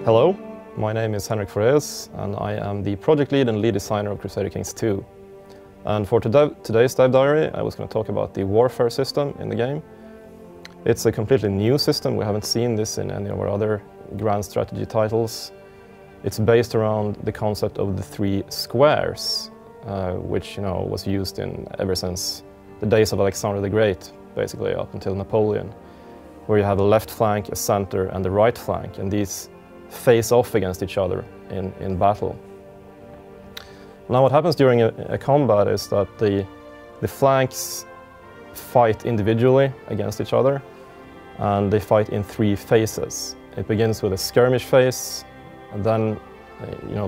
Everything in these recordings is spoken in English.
Hello, my name is Henrik Foreus and I am the project lead and lead designer of Crusader Kings 2. And for today's dive diary, I was going to talk about the warfare system in the game. It's a completely new system. We haven't seen this in any of our other grand strategy titles. It's based around the concept of the three squares, which was used ever since the days of Alexander the Great, basically up until Napoleon, where you have a left flank, a center, and a right flank, and these face off against each other in battle. Now what happens during a combat is that the flanks fight individually against each other, and they fight in three phases. It begins with a skirmish phase, and then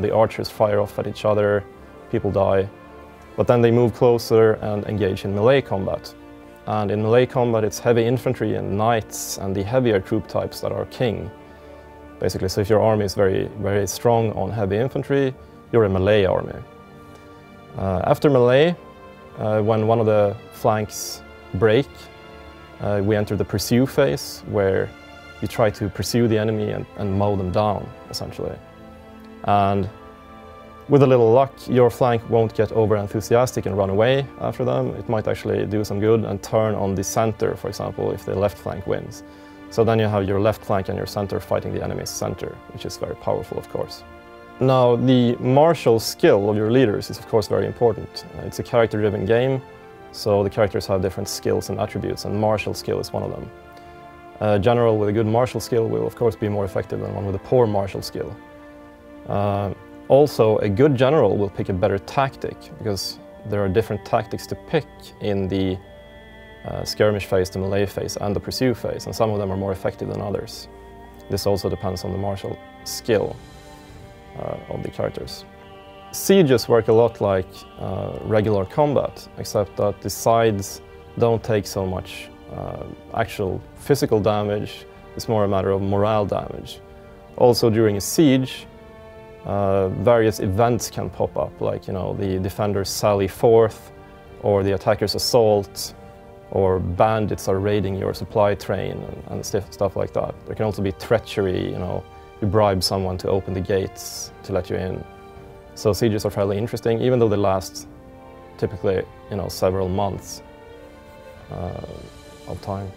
the archers fire off at each other, people die, but then they move closer and engage in melee combat. And in melee combat it's heavy infantry and knights and the heavier troop types that are king. Basically, so if your army is very, very strong on heavy infantry, you're a melee army. After melee, when one of the flanks break, we enter the pursue phase, where you try to pursue the enemy and mow them down, essentially. And with a little luck, your flank won't get over-enthusiastic and run away after them. It might actually do some good and turn on the center, for example, if the left flank wins. So then you have your left flank and your center fighting the enemy's center, which is very powerful, of course. Now, the martial skill of your leaders is, of course, very important. It's a character-driven game, so the characters have different skills and attributes, and martial skill is one of them. A general with a good martial skill will, of course, be more effective than one with a poor martial skill. Also, a good general will pick a better tactic, because there are different tactics to pick in the skirmish phase, the melee phase, and the pursue phase, and some of them are more effective than others. This also depends on the martial skill of the characters. Sieges work a lot like regular combat, except that the sides don't take so much actual physical damage. It's more a matter of morale damage. Also, during a siege, various events can pop up, like the defenders sally forth, or the attackers assault, or bandits are raiding your supply train and stuff like that. There can also be treachery, you bribe someone to open the gates to let you in. So sieges are fairly interesting, even though they last typically several months of time.